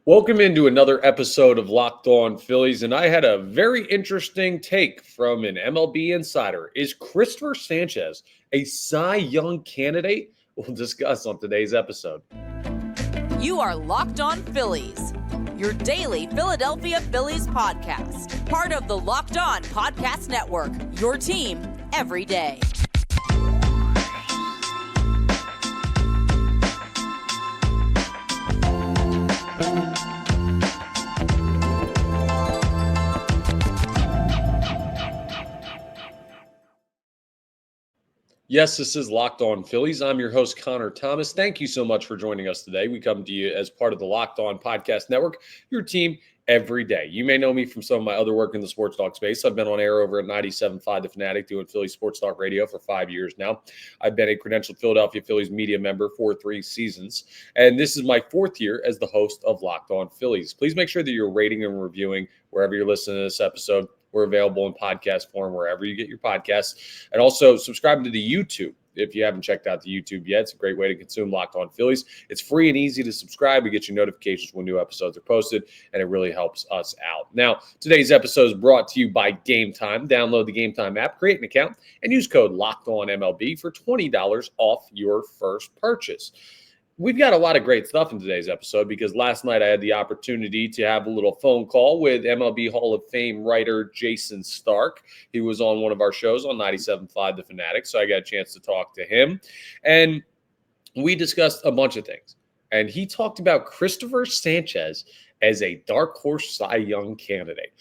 Welcome into another episode of Locked On Phillies, and I had a very interesting take from an MLB insider. Is Cristopher Sanchez a Cy Young candidate? We'll discuss on today's episode. You are Locked On Phillies, your daily Philadelphia Phillies podcast. Part of the Locked On Podcast Network, your team every day. Yes, this is Locked On Phillies. I'm your host, Connor Thomas. Thank you so much for joining us today. We come to you as part of the Locked On Podcast Network, your team every day. You may know me from some of my other work in the sports talk space. I've been on air over at 97.5 The Fanatic doing Philly Sports Talk Radio for 5 years now. I've been a credentialed Philadelphia Phillies media member for 3 seasons, and this is my 4th year as the host of Locked On Phillies. Please make sure that you're rating and reviewing wherever you're listening to this episode. We're available in podcast form wherever you get your podcasts. And also subscribe to the YouTube. If you haven't checked out the YouTube yet, it's a great way to consume Locked On Phillies. It's free and easy to subscribe. We get you notifications when new episodes are posted, and it really helps us out. Now, today's episode is brought to you by Game Time. Download the Game Time app, create an account, and use code LOCKEDONMLB for $20 off your first purchase. We've got a lot of great stuff in today's episode because last night I had the opportunity to have a little phone call with MLB Hall of Fame writer Jayson Stark. He was on one of our shows on 97.5 The Fanatic, so I got a chance to talk to him. And we discussed a bunch of things. And he talked about Cristopher Sanchez as a dark horse Cy Young candidate.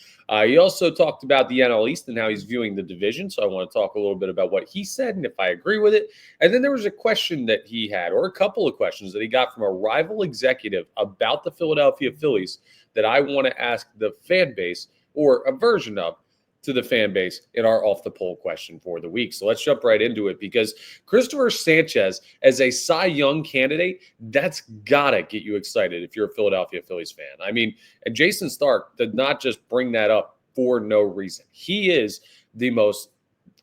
He also talked about the NL East and how he's viewing the division. So I want to talk a little bit about what he said and if I agree with it. And then there was a question that he had, or a couple of questions that he got from a rival executive about the Philadelphia Phillies that I want to ask the fan base, or a version of, to the fan base in our off the poll question for the week. So let's jump right into it because Cristopher Sanchez as a Cy Young candidate, that's gotta get you excited if you're a Philadelphia Phillies fan. I mean, and Jayson Stark did not just bring that up for no reason. He is the most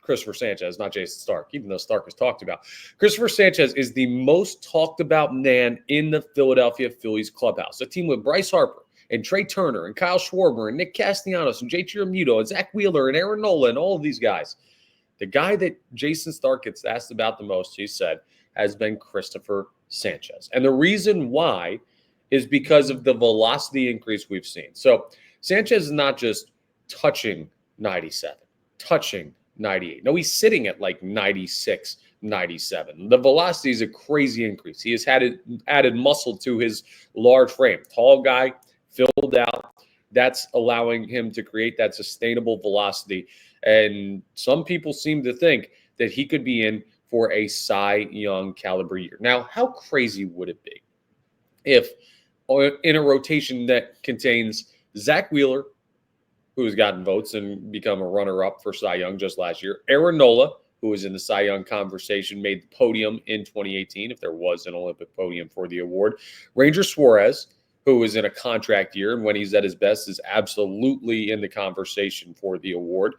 Cristopher Sanchez, not Jayson Stark, even though Stark was talked about. Cristopher Sanchez is the most talked about man in the Philadelphia Phillies clubhouse. A team with Bryce Harper and Trey Turner and Kyle Schwarber and Nick Castellanos and JT Realmuto and Zach Wheeler and Aaron Nola and all of these guys. The guy that Jayson Stark gets asked about the most, he said, has been Cristopher Sanchez. And the reason why is because of the velocity increase we've seen. So Sanchez is not just touching 97, touching 98. No, he's sitting at like 96, 97. The velocity is a crazy increase. He has added muscle to his large frame. Tall guy, filled out. That's allowing him to create that sustainable velocity. And some people seem to think that he could be in for a Cy Young caliber year. Now, how crazy would it be if in a rotation that contains Zach Wheeler, who has gotten votes and become a runner-up for Cy Young just last year, Aaron Nola, who was in the Cy Young conversation, made the podium in 2018, if there was an Olympic podium for the award, Ranger Suarez, who is in a contract year, and when he's at his best is absolutely in the conversation for the award,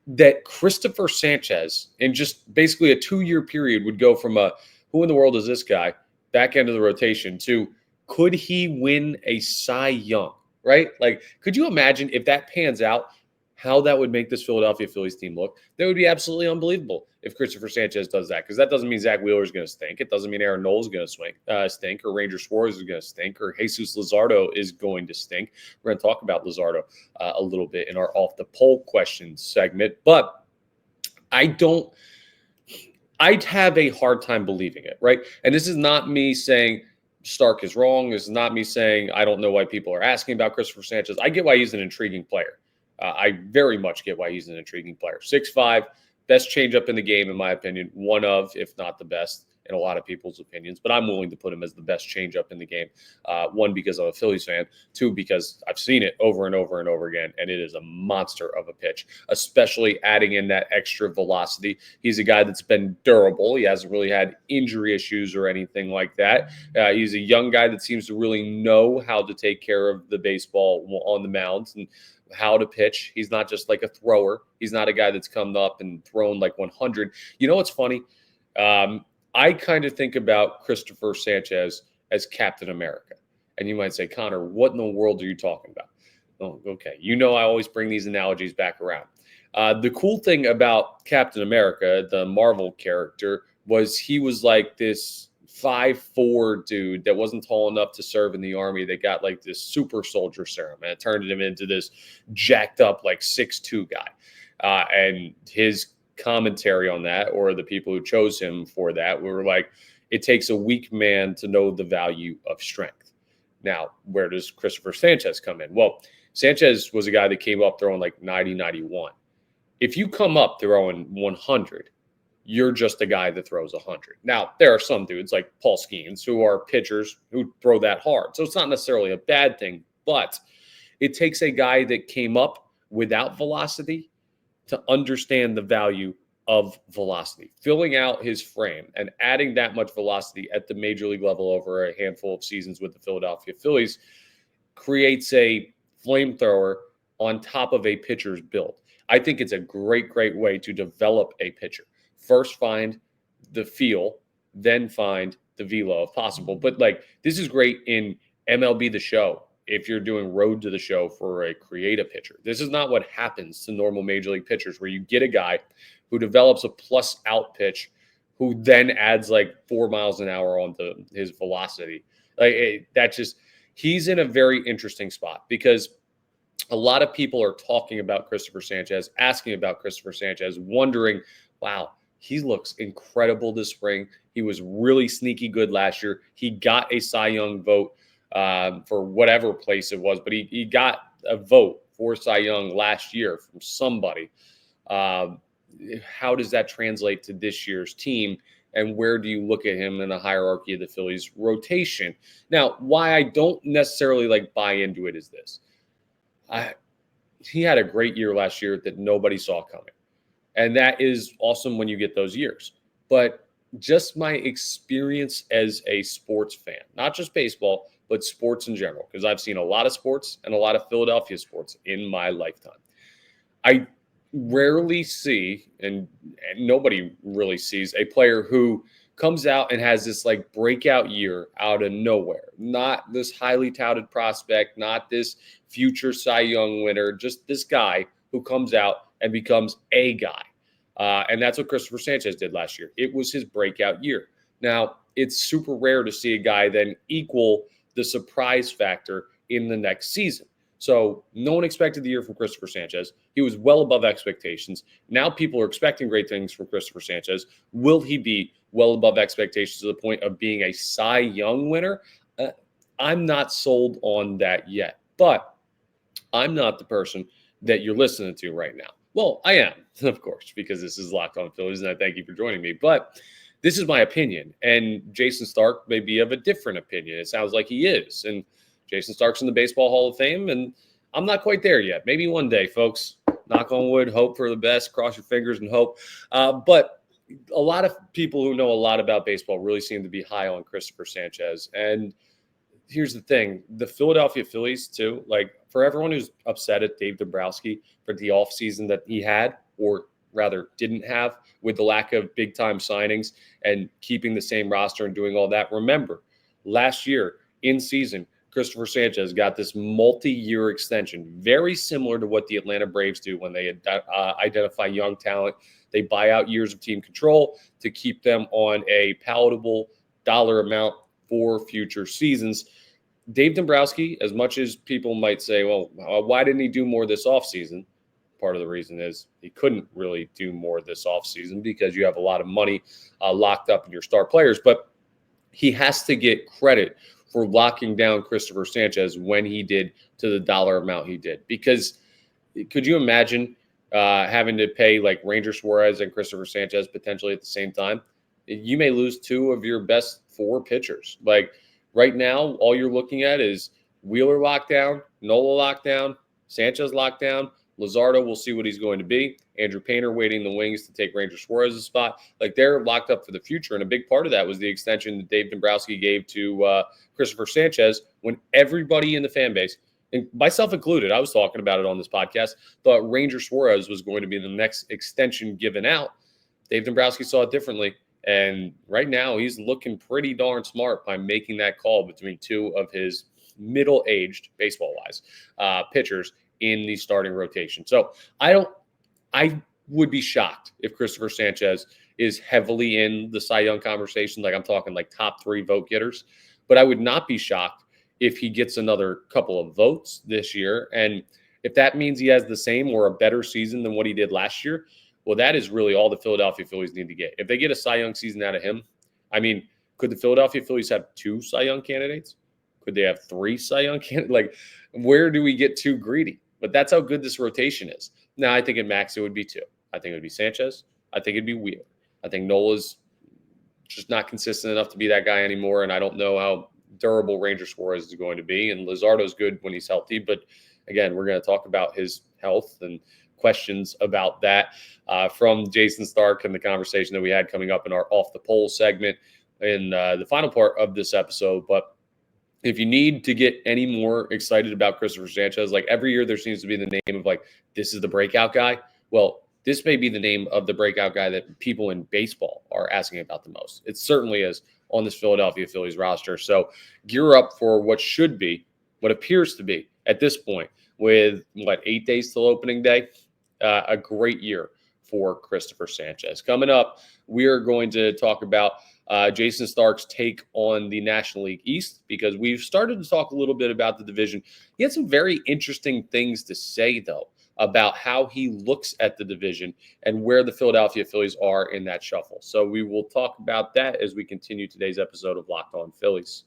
that Cristopher Sanchez, in just basically a 2-year period, would go from a who in the world is this guy, back end of the rotation, to could he win a Cy Young, right? Like, could you imagine if that pans out, how that would make this Philadelphia Phillies team look? That would be absolutely unbelievable if Cristopher Sanchez does that, because that doesn't mean Zach Wheeler is going to stink. It doesn't mean Aaron Nola is going to stink, or Ranger Suarez is going to stink, or Jesus Luzardo is going to stink. We're going to talk about Luzardo a little bit in our off the poll questions segment, but I'd have a hard time believing it, right? And this is not me saying Stark is wrong. This is not me saying I don't know why people are asking about Cristopher Sanchez. I get why he's an intriguing player. I very much get why he's an intriguing player. 6'5", best changeup in the game, in my opinion. One of, if not the best, in a lot of people's opinions. But I'm willing to put him as the best changeup in the game. One, because I'm a Phillies fan. Two, because I've seen it over and over and over again, and it is a monster of a pitch, especially adding in that extra velocity. He's a guy that's been durable. He hasn't really had injury issues or anything like that. He's a young guy that seems to really know how to take care of the baseball on the mound and how to pitch. He's not just like a thrower. He's not a guy that's come up and thrown like 100. You know what's funny? I kind of think about Cristopher Sanchez as Captain America. And you might say, Connor, what in the world are you talking about? Oh, okay. I always bring these analogies back around. The cool thing about Captain America, the Marvel character, was he was like this 5'4" dude that wasn't tall enough to serve in the army. They got like this super soldier serum, and it turned him into this jacked up like 6'2" guy. And his commentary on that, or the people who chose him for that, were like, it takes a weak man to know the value of strength. Now, where does Cristopher Sanchez come in? Well, Sanchez was a guy that came up throwing like 90, 91. If you come up throwing 100, you're just a guy that throws 100. Now, there are some dudes like Paul Skeens who are pitchers who throw that hard. So it's not necessarily a bad thing, but it takes a guy that came up without velocity to understand the value of velocity. Filling out his frame and adding that much velocity at the major league level over a handful of seasons with the Philadelphia Phillies creates a flamethrower on top of a pitcher's build. I think it's a great, great way to develop a pitcher. First find the feel, then find the velo if possible. But like, this is great in MLB The Show if you're doing road to the show for a creative pitcher. This is not what happens to normal major league pitchers, where you get a guy who develops a plus out pitch who then adds like 4 miles an hour onto his velocity. He's in a very interesting spot, because a lot of people are talking about Cristopher Sanchez, asking about Cristopher Sanchez, wondering, wow, he looks incredible this spring. He was really sneaky good last year. He got a Cy Young vote for whatever place it was, but he got a vote for Cy Young last year from somebody. How does that translate to this year's team? And where do you look at him in the hierarchy of the Phillies rotation? Now, why I don't necessarily buy into it is this. He had a great year last year that nobody saw coming. And that is awesome when you get those years. But just my experience as a sports fan, not just baseball, but sports in general, because I've seen a lot of sports and a lot of Philadelphia sports in my lifetime. I rarely see, and nobody really sees, a player who comes out and has this breakout year out of nowhere. Not this highly touted prospect, not this future Cy Young winner, just this guy who comes out and becomes a guy. And that's what Cristopher Sanchez did last year. It was his breakout year. Now, it's super rare to see a guy then equal the surprise factor in the next season. So no one expected the year from Cristopher Sanchez. He was well above expectations. Now people are expecting great things from Cristopher Sanchez. Will he be well above expectations to the point of being a Cy Young winner? I'm not sold on that yet. But I'm not the person that you're listening to right now. Well, I am, of course, because this is Locked On Phillies, and I thank you for joining me. But this is my opinion, and Jayson Stark may be of a different opinion. It sounds like he is, and Jayson Stark's in the Baseball Hall of Fame, and I'm not quite there yet. Maybe one day, folks. Knock on wood, hope for the best, cross your fingers and hope. But a lot of people who know a lot about baseball really seem to be high on Cristopher Sanchez. And here's the thing, the Philadelphia Phillies, too, for everyone who's upset at Dave Dombrowski for the offseason that he had, or rather didn't have, with the lack of big-time signings and keeping the same roster and doing all that, remember, last year in season, Cristopher Sanchez got this multi-year extension, very similar to what the Atlanta Braves do when they identify young talent. They buy out years of team control to keep them on a palatable dollar amount for future seasons. Dave Dombrowski, as much as people might say, well, why didn't he do more this offseason? Part of the reason is he couldn't really do more this offseason because you have a lot of money locked up in your star players. But he has to get credit for locking down Cristopher Sanchez when he did to the dollar amount he did. Because could you imagine having to pay Ranger Suarez and Cristopher Sanchez potentially at the same time? You may lose two of your best four pitchers. Right now, all you're looking at is Wheeler lockdown, Nola lockdown, Sanchez lockdown. Luzardo, we'll see what he's going to be. Andrew Painter waiting in the wings to take Ranger Suarez's spot. They're locked up for the future, and a big part of that was the extension that Dave Dombrowski gave to Cristopher Sanchez when everybody in the fan base, and myself included, I was talking about it on this podcast, thought Ranger Suarez was going to be the next extension given out. Dave Dombrowski saw it differently, and right now he's looking pretty darn smart by making that call between two of his middle-aged, baseball-wise, pitchers in the starting rotation. So I would be shocked if Cristopher Sanchez is heavily in the Cy Young conversation. Like, I'm talking like top 3 vote getters. But I would not be shocked if he gets another couple of votes this year. And if that means he has the same or a better season than what he did last year, well, that is really all the Philadelphia Phillies need to get. If they get a Cy Young season out of him, I mean, could the Philadelphia Phillies have 2 Cy Young candidates? Could they have 3 Cy Young candidates? Like, where do we get too greedy? But that's how good this rotation is. Now, I think at max it would be 2. I think it would be Sanchez. I think it'd be Wheeler. I think Nola's just not consistent enough to be that guy anymore, and I don't know how durable Ranger Suarez is going to be. And Luzardo's good when he's healthy, but again, we're going to talk about his health and questions about that from Jayson Stark and the conversation that we had coming up in our Off the Poll segment in the final part of this episode. But if you need to get any more excited about Cristopher Sanchez, like every year there seems to be the name of like, this is the breakout guy. Well, this may be the name of the breakout guy that people in baseball are asking about the most. It certainly is on this Philadelphia Phillies roster. So gear up for what should be, what appears to be at this point, with 8 days till opening day, a great year for Cristopher Sanchez. Coming up, we are going to talk about Jayson Stark's take on the National League East, because we've started to talk a little bit about the division. He had some very interesting things to say, though, about how he looks at the division and where the Philadelphia Phillies are in that shuffle. So we will talk about that as we continue today's episode of Locked On Phillies.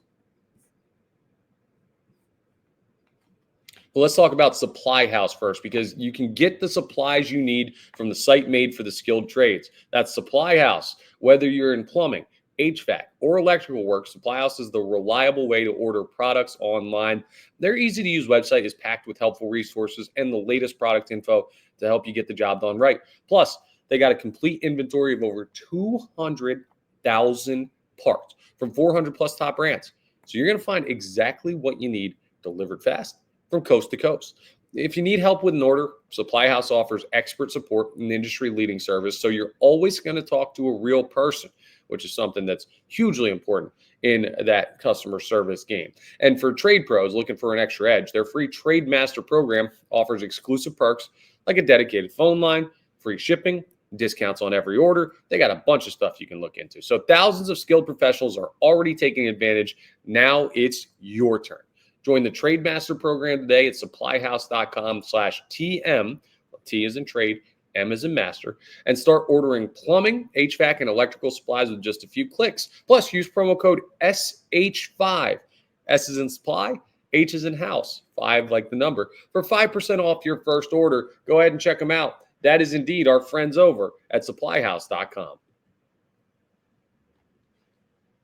Well, let's talk about Supply House first, because you can get the supplies you need from the site made for the skilled trades. That's Supply House. Whether you're in plumbing, HVAC, or electrical work, Supply House is the reliable way to order products online. Their easy-to-use website is packed with helpful resources and the latest product info to help you get the job done right. Plus, they got a complete inventory of over 200,000 parts from 400-plus top brands. So you're going to find exactly what you need delivered fast from coast to coast. If you need help with an order, Supply House offers expert support and industry-leading service, so you're always going to talk to a real person, which is something that's hugely important in that customer service game. And for trade pros looking for an extra edge, their free Trade Master program offers exclusive perks like a dedicated phone line, free shipping, discounts on every order. They got a bunch of stuff you can look into. So thousands of skilled professionals are already taking advantage. Now it's your turn. Join the Trade Master program today at supplyhouse.com/TM. T is in trade, M is in master, and start ordering plumbing, HVAC, and electrical supplies with just a few clicks. Plus, use promo code SH5. S is in supply, H is in house, 5 like the number, for 5% off your first order. Go ahead and check them out. That is indeed our friends over at supplyhouse.com.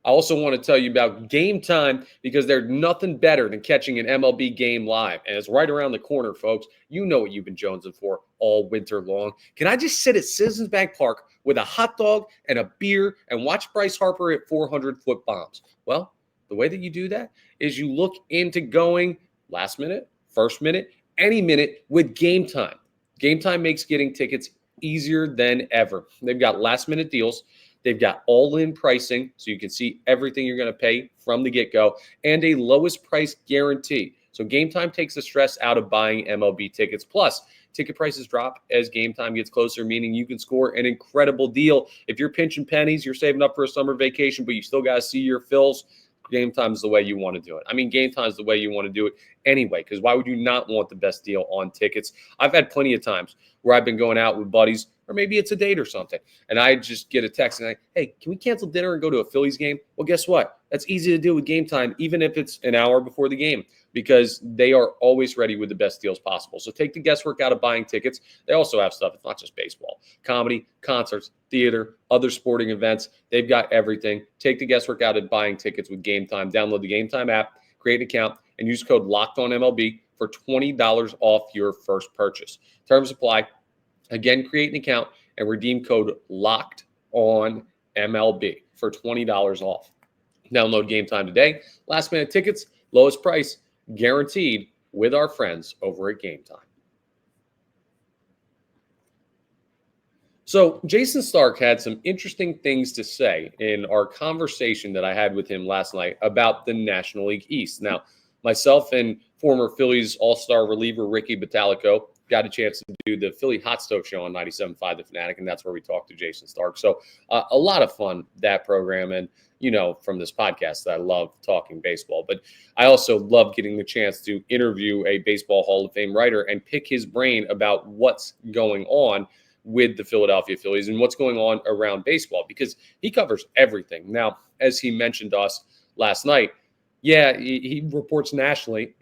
I also want to tell you about Game Time, because there's nothing better than catching an MLB game live. And it's right around the corner, folks. You know what you've been jonesing for all winter long. Can I just sit at Citizens Bank Park with a hot dog and a beer and watch Bryce Harper hit 400-foot bombs? Well, the way that you do that is you look into going last minute, first minute, any minute with Game Time. Game Time makes getting tickets easier than ever. They've got last-minute deals. They've got all-in pricing, so you can see everything you're going to pay from the get-go, and a lowest price guarantee. So Game Time takes the stress out of buying MLB tickets. Plus, ticket prices drop as Game Time gets closer, meaning you can score an incredible deal. If you're pinching pennies, you're saving up for a summer vacation, but you still got to see your fills, Game Time is the way you want to do it. I mean, Game Time is the way you want to do it anyway, because why would you not want the best deal on tickets? I've had plenty of times where I've been going out with buddies, or maybe it's a date or something, and I just get a text and hey, can we cancel dinner and go to a Phillies game? Well, guess what? That's easy to do with Game Time, even if it's an hour before the game, because they are always ready with the best deals possible. So take the guesswork out of buying tickets. They also have stuff. It's not just baseball, comedy, concerts, theater, other sporting events. They've got everything. Take the guesswork out of buying tickets with Game Time. Download the Game Time app, create an account, and use code LOCKEDONMLB for $20 off your first purchase. Terms apply. Again, create an account and redeem code LOCKEDONMLB for $20 off. Download Game Time today. Last minute tickets, lowest price, guaranteed with our friends over at Game Time. So Jayson Stark had some interesting things to say in our conversation that I had with him last night about the National League East. Now, myself and former Phillies all-star reliever Ricky Batalico got a chance to do the Philly Hot Stove Show on 97.5 The Fanatic, and that's where we talked to Jayson Stark. So a lot of fun, that program. And, from this podcast, I love talking baseball. But I also love getting the chance to interview a Baseball Hall of Fame writer and pick his brain about what's going on with the Philadelphia Phillies and what's going on around baseball, because he covers everything. Now, as he mentioned to us last night, he reports nationally,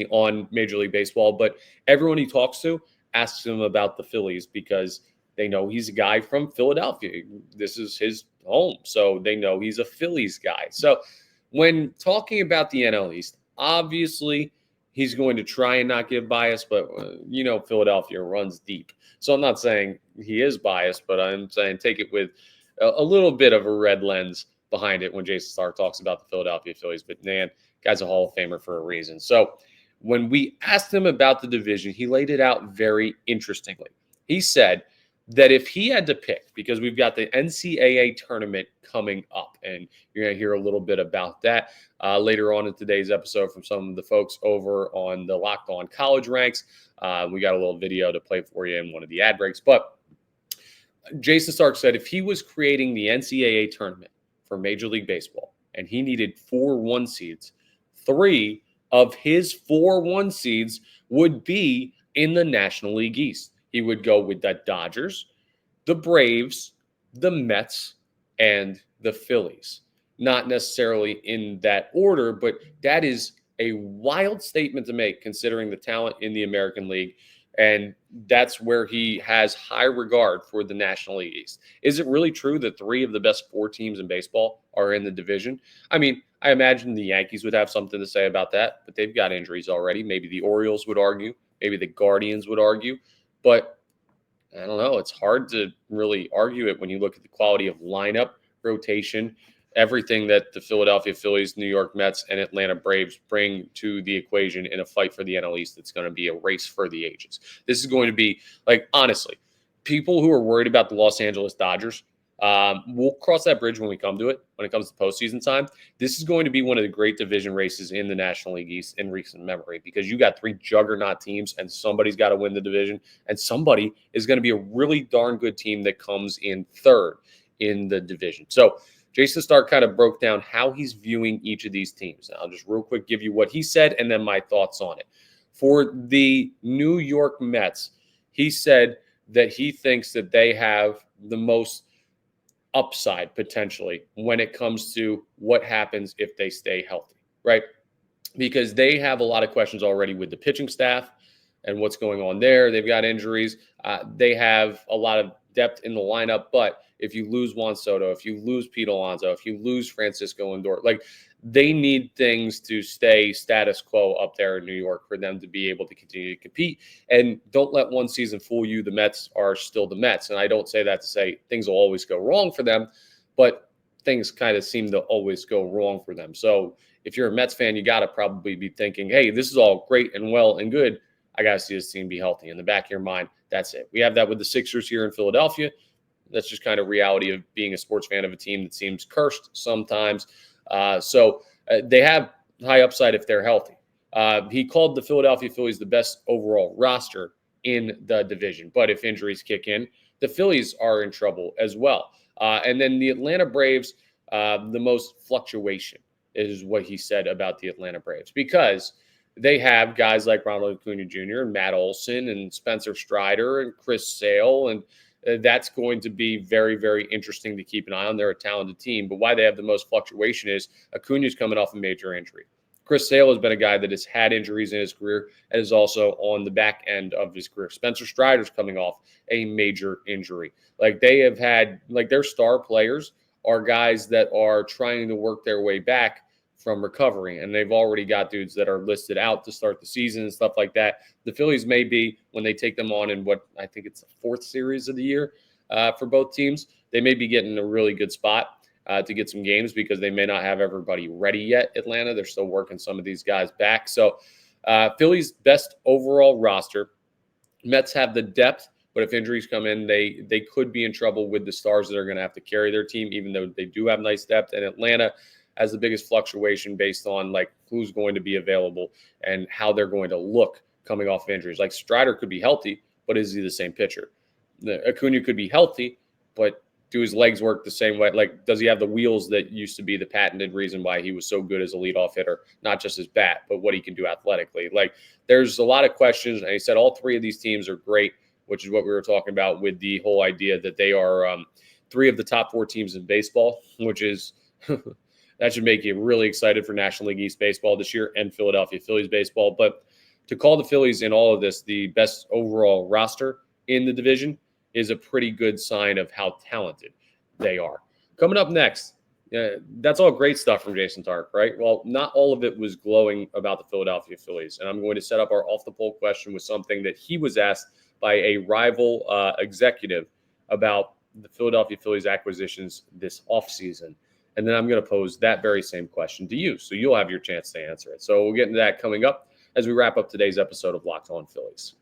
on Major League Baseball, but everyone he talks to asks him about the Phillies because they know he's a guy from Philadelphia. This is his home, so they know he's a Phillies guy. So when talking about the NL East, obviously he's going to try and not give bias, but Philadelphia runs deep. So I'm not saying he is biased, but I'm saying take it with a little bit of a red lens behind it when Jayson Stark talks about the Philadelphia Phillies. But man, guy's a Hall of Famer for a reason. So when we asked him about the division, he laid it out very interestingly. He said that if he had to pick, because we've got the NCAA tournament coming up, and you're going to hear a little bit about that later on in today's episode from some of the folks over on the Locked On College Ranks. We got a little video to play for you in one of the ad breaks. But Jayson Stark said if he was creating the NCAA tournament for Major League Baseball and he needed 4 1 seeds, 3 of his 4 1 seeds would be in the National League East. He would go with the Dodgers, the Braves, the Mets, and the Phillies. Not necessarily in that order, but that is a wild statement to make considering the talent in the American League. And that's where he has high regard for the National League East. Is it really true that 3 of the best 4 teams in baseball are in the division? I mean, I imagine the Yankees would have something to say about that, but they've got injuries already. Maybe the Orioles would argue. Maybe the Guardians would argue. But I don't know. It's hard to really argue it when you look at the quality of lineup, rotation, everything that the Philadelphia Phillies, New York Mets, and Atlanta Braves bring to the equation in a fight for the NL East. It's going to be a race for the ages. This is going to be, honestly, people who are worried about the Los Angeles Dodgers, we'll cross that bridge when we come to it, when it comes to postseason time. This is going to be one of the great division races in the National League East in recent memory, because you got 3 juggernaut teams and somebody's got to win the division, and somebody is going to be a really darn good team that comes in third in the division. So Jayson Stark kind of broke down how he's viewing each of these teams. I'll just real quick give you what he said and then my thoughts on it. For the New York Mets, he said that he thinks that they have the most upside potentially when it comes to what happens if they stay healthy, right? Because they have a lot of questions already with the pitching staff and what's going on there. They've got injuries. They have a lot of depth in the lineup, but if you lose Juan Soto, if you lose Pete Alonso, if you lose Francisco Lindor, they need things to stay status quo up there in New York for them to be able to continue to compete. And don't let one season fool you. The Mets are still the Mets. And I don't say that to say things will always go wrong for them, but things kind of seem to always go wrong for them. So if you're a Mets fan, you got to probably be thinking, hey, this is all great and well and good. I got to see this team be healthy. In the back of your mind, that's it. We have that with the Sixers here in Philadelphia. That's just kind of reality of being a sports fan of a team that seems cursed sometimes. So they have high upside if they're healthy. He called the Philadelphia Phillies the best overall roster in the division. But if injuries kick in, the Phillies are in trouble as well. And then the Atlanta Braves, the most fluctuation is what he said about the Atlanta Braves, because they have guys like Ronald Acuna Jr. and Matt Olson and Spencer Strider and Chris Sale, and that's going to be very, very interesting to keep an eye on. They're a talented team, but why they have the most fluctuation is Acuna's coming off a major injury. Chris Sale has been a guy that has had injuries in his career and is also on the back end of his career. Spencer Strider's coming off a major injury. They have had, their star players are guys that are trying to work their way back from recovery, and they've already got dudes that are listed out to start the season and stuff like that. The Phillies may be, when they take them on in what I think it's the 4th series of the year for both teams, they may be getting a really good spot to get some games, because they may not have everybody ready yet. Atlanta, they're still working some of these guys back. So Phillies best overall roster. Mets have the depth, but if injuries come in, they could be in trouble with the stars that are going to have to carry their team, even though they do have nice depth. And Atlanta, has the biggest fluctuation based on like who's going to be available and how they're going to look coming off injuries. Like Strider could be healthy, but is he the same pitcher? Acuna could be healthy, but do his legs work the same way? Like, does he have the wheels that used to be the patented reason why he was so good as a leadoff hitter? Not just his bat, but what he can do athletically. Like, there's a lot of questions. And he said all three of these teams are great, which is what we were talking about with the whole idea that they are three of the top four teams in baseball, which is that should make you really excited for National League East baseball this year and Philadelphia Phillies baseball. But to call the Phillies in all of this the best overall roster in the division is a pretty good sign of how talented they are. Coming up next, that's all great stuff from Jayson Stark, right? Well, not all of it was glowing about the Philadelphia Phillies. And I'm going to set up our off-the-poll question with something that he was asked by a rival executive about the Philadelphia Phillies acquisitions this offseason. And then I'm going to pose that very same question to you. So you'll have your chance to answer it. So we'll get into that coming up as we wrap up today's episode of Locked On Phillies.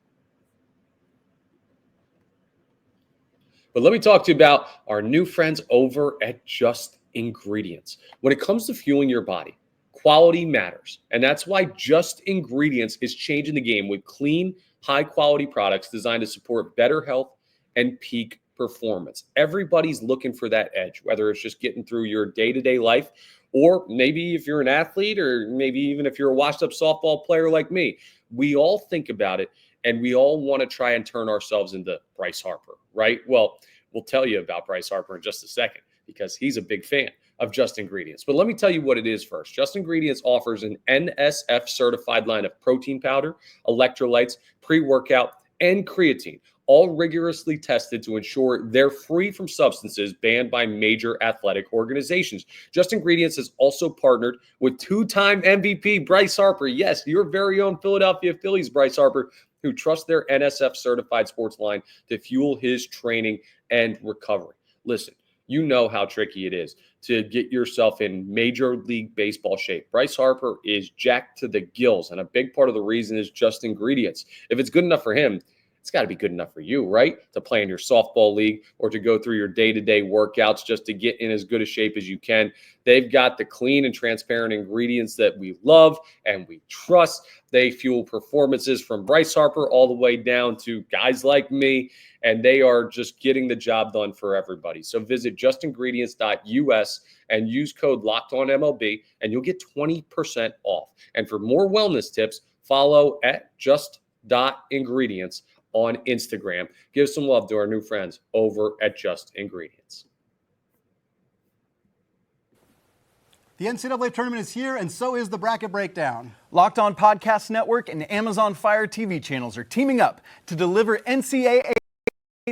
But let me talk to you about our new friends over at Just Ingredients. When it comes to fueling your body, quality matters. And that's why Just Ingredients is changing the game with clean, high-quality products designed to support better health and peak performance. Everybody's looking for that edge, whether it's just getting through your day-to-day life, or maybe if you're an athlete, or maybe even if you're a washed-up softball player like me. We all think about it, and we all want to try and turn ourselves into Bryce Harper, right? Well, we'll tell you about Bryce Harper in just a second because he's a big fan of Just Ingredients. But let me tell you what it is first. Just Ingredients offers an NSF-certified line of protein powder, electrolytes, pre-workout, and creatine, all rigorously tested to ensure they're free from substances banned by major athletic organizations. Just Ingredients has also partnered with two-time MVP Bryce Harper. Yes, your very own Philadelphia Phillies Bryce Harper, who trusts their NSF-certified sports line to fuel his training and recovery. Listen, you know how tricky it is to get yourself in Major League Baseball shape. Bryce Harper is jacked to the gills, and a big part of the reason is Just Ingredients. If it's good enough for him, it's got to be good enough for you, right? To play in your softball league or to go through your day-to-day workouts just to get in as good a shape as you can. They've got the clean and transparent ingredients that we love and we trust. They fuel performances from Bryce Harper all the way down to guys like me, and they are just getting the job done for everybody. So visit justingredients.us and use code LOCKEDONMLB, and you'll get 20% off. And for more wellness tips, follow at just.ingredients on Instagram. Give some love to our new friends over at Just Ingredients. The NCAA tournament is here, and so is the bracket breakdown. Locked On Podcast Network and Amazon Fire TV channels are teaming up to deliver NCAA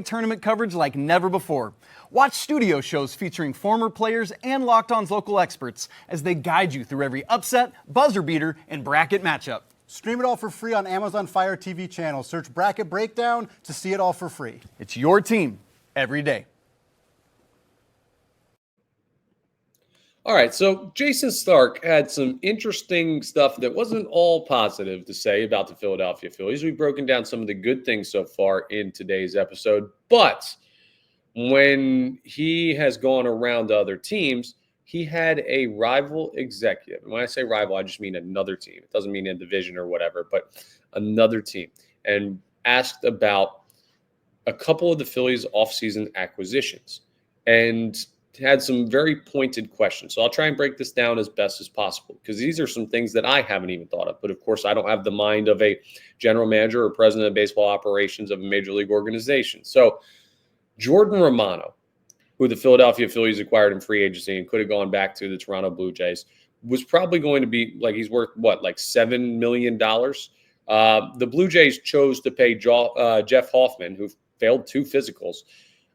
tournament coverage like never before. Watch studio shows featuring former players and Locked On's local experts as they guide you through every upset, buzzer beater, and bracket matchup. Stream it all for free on Amazon Fire TV channel. Search Bracket Breakdown to see it all for free. It's your team every day. All right, so Jayson Stark had some interesting stuff that wasn't all positive to say about the Philadelphia Phillies. We've broken down some of the good things so far in today's episode, but when he has gone around to other teams, he had a rival executive. And when I say rival, I just mean another team. It doesn't mean in division or whatever, but another team. And asked about a couple of the Phillies' offseason acquisitions and had some very pointed questions. So I'll try and break this down as best as possible because these are some things that I haven't even thought of. But of course, I don't have the mind of a general manager or president of baseball operations of a major league organization. So Jordan Romano, who the Philadelphia Phillies acquired in free agency and could have gone back to the Toronto Blue Jays, was probably going to be like, he's worth what, like $7 million? The Blue Jays chose to pay Jeff Hoffman, who failed 2 physicals,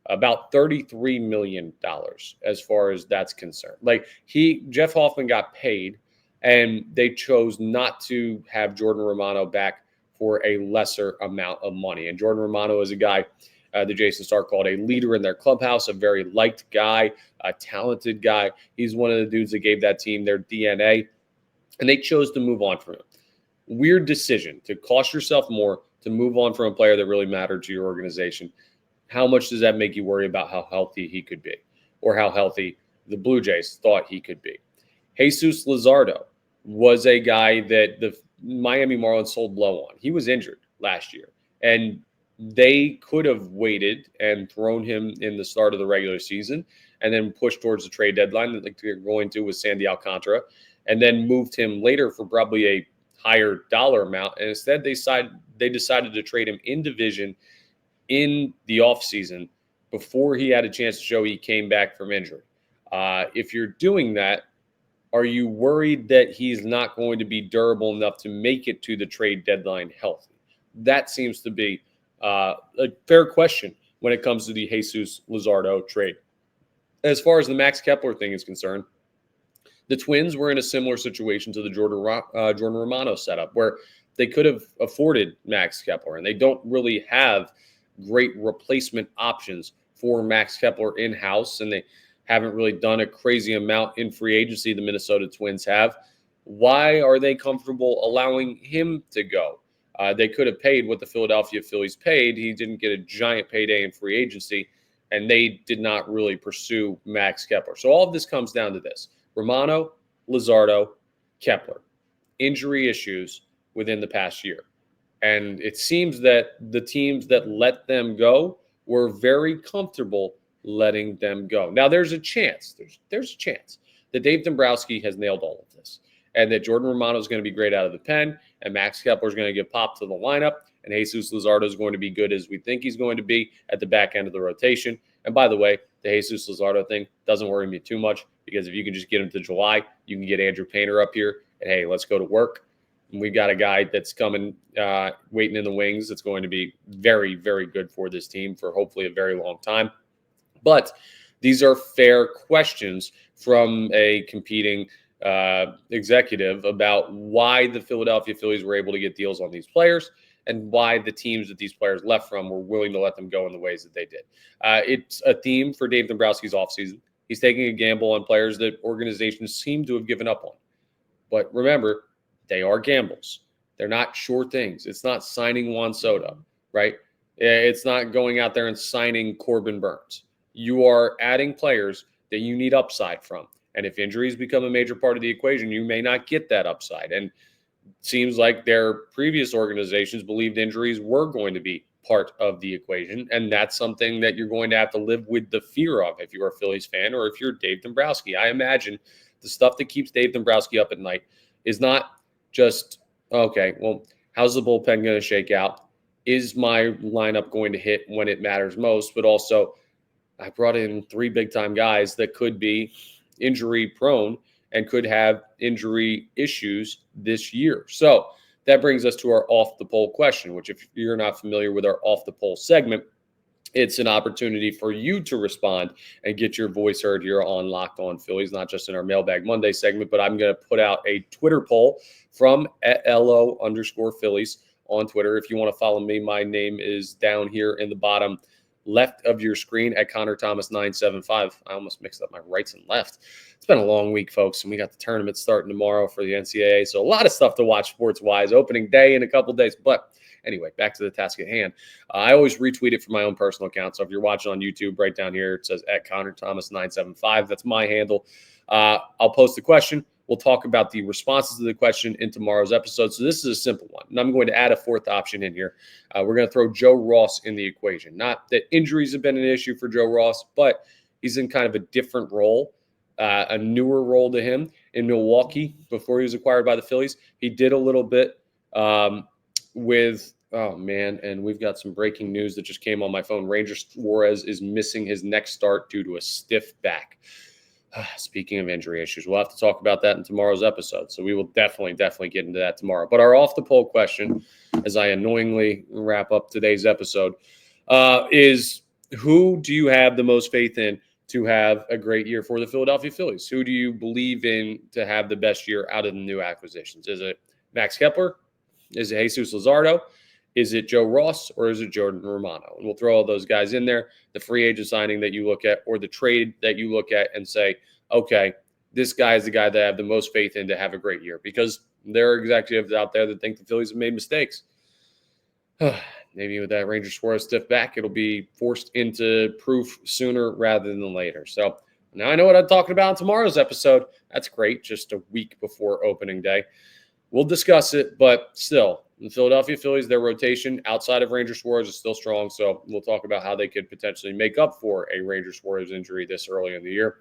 about $33 million as far as that's concerned. Like Jeff Hoffman got paid, and they chose not to have Jordan Romano back for a lesser amount of money. And Jordan Romano is a guy that Jayson Stark called a leader in their clubhouse, a very liked guy, a talented guy. He's one of the dudes that gave that team their DNA, and they chose to move on from him. Weird decision to cost yourself more to move on from a player that really mattered to your organization. How much does that make you worry about how healthy he could be or how healthy the Blue Jays thought he could be? Jesus Luzardo was a guy that the Miami Marlins sold low on. He was injured last year, and they could have waited and thrown him in the start of the regular season and then pushed towards the trade deadline like they're going to with Sandy Alcantara, and then moved him later for probably a higher dollar amount. And instead they decided to trade him in division in the offseason before he had a chance to show he came back from injury. If you're doing that, are you worried that he's not going to be durable enough to make it to the trade deadline healthy? That seems to be a fair question when it comes to the Jesus Luzardo trade. As far as the Max Kepler thing is concerned, the Twins were in a similar situation to the Jordan Romano setup, where they could have afforded Max Kepler, and they don't really have great replacement options for Max Kepler in-house, and they haven't really done a crazy amount in free agency, the Minnesota Twins have. Why are they comfortable allowing him to go? They could have paid what the Philadelphia Phillies paid. He didn't get a giant payday in free agency, and they did not really pursue Max Kepler. So all of this comes down to this. Romano, Luzardo, Kepler. Injury issues within the past year. And it seems that the teams that let them go were very comfortable letting them go. Now, there's a chance. There's a chance that Dave Dombrowski has nailed all of this, and that Jordan Romano is going to be great out of the pen, and Max Kepler is going to get popped to the lineup, and Jesus Luzardo is going to be good as we think he's going to be at the back end of the rotation. And by the way, the Jesus Luzardo thing doesn't worry me too much, because if you can just get him to July, you can get Andrew Painter up here, and hey, let's go to work. And we've got a guy that's coming, waiting in the wings, that's going to be very, very good for this team for hopefully a very long time. But these are fair questions from a competing executive about why the Philadelphia Phillies were able to get deals on these players and why the teams that these players left from were willing to let them go in the ways that they did. It's a theme for Dave Dombrowski's offseason. He's taking a gamble on players that organizations seem to have given up on. But remember, they are gambles. They're not sure things. It's not signing Juan Soto, right? It's not going out there and signing Corbin Burns. You are adding players that you need upside from. And if injuries become a major part of the equation, you may not get that upside. And it seems like their previous organizations believed injuries were going to be part of the equation. And that's something that you're going to have to live with the fear of if you're a Phillies fan or if you're Dave Dombrowski. I imagine the stuff that keeps Dave Dombrowski up at night is not just, okay, well, how's the bullpen going to shake out? Is my lineup going to hit when it matters most? But also, I brought in 3 big-time guys that could be injury-prone and could have injury issues this year. So that brings us to our off-the-poll question, which if you're not familiar with our off-the-poll segment, it's an opportunity for you to respond and get your voice heard here on Locked On Phillies, not just in our Mailbag Monday segment, but I'm going to put out a Twitter poll from @LO_Phillies on Twitter. If you want to follow me, my name is down here in the bottom left of your screen at Connor Thomas 975. I almost mixed up my rights and left. It's been a long week, folks, and we got the tournament starting tomorrow for the NCAA. So a lot of stuff to watch sports-wise. Opening day in a couple days. But anyway, back to the task at hand. I always retweet it from my own personal account. So if you're watching on YouTube, right down here, it says at Connor Thomas 975. That's my handle. I'll post the question. We'll talk about the responses to the question in tomorrow's episode. So this is a simple one, and I'm going to add a 4th option in here. We're going to throw Joe Ross in the equation. Not that injuries have been an issue for Joe Ross, but he's in kind of a different role, a newer role to him in Milwaukee before he was acquired by the Phillies. He did a little bit with, oh, man, and we've got some breaking news that just came on my phone. Ranger Suarez is missing his next start due to a stiff back. Speaking of injury issues, we'll have to talk about that in tomorrow's episode. So we will definitely get into that tomorrow. But our off-the-poll question, as I annoyingly wrap up today's episode, is who do you have the most faith in to have a great year for the Philadelphia Phillies? Who do you believe in to have the best year out of the new acquisitions? Is it Max Kepler? Is it Jesus Luzardo? Is it Joe Ross, or is it Jordan Romano? And we'll throw all those guys in there, the free agent signing that you look at or the trade that you look at and say, okay, this guy is the guy that I have the most faith in to have a great year, because there are executives out there that think the Phillies have made mistakes. Maybe with that Ranger Suarez stiff back, it'll be forced into proof sooner rather than later. So Now I know what I'm talking about in tomorrow's episode. That's great, just a week before opening day. We'll discuss it, but still, the Philadelphia Phillies, their rotation outside of Ranger Suarez is still strong, so we'll talk about how they could potentially make up for a Ranger Suarez injury this early in the year.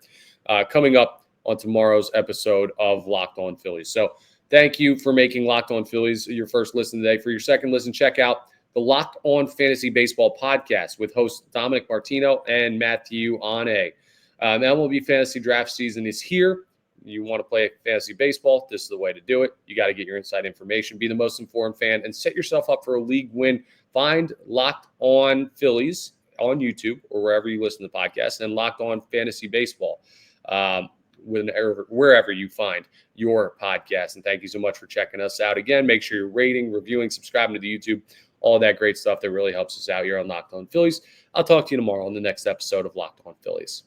Coming up on tomorrow's episode of Locked On Phillies. So thank you for making Locked On Phillies your first listen today. For your second listen, check out the Locked On Fantasy Baseball podcast with hosts Dominic Martino and Matthew Ane. MLB fantasy draft season is here. You want to play fantasy baseball, this is the way to do it. You got to get your inside information, be the most informed fan, and set yourself up for a league win. Find Locked On Phillies on YouTube or wherever you listen to podcasts, and Locked On Fantasy Baseball wherever you find your podcast. And thank you so much for checking us out. Again, make sure you're rating, reviewing, subscribing to the YouTube, all that great stuff that really helps us out here on Locked On Phillies. I'll talk to you tomorrow on the next episode of Locked On Phillies.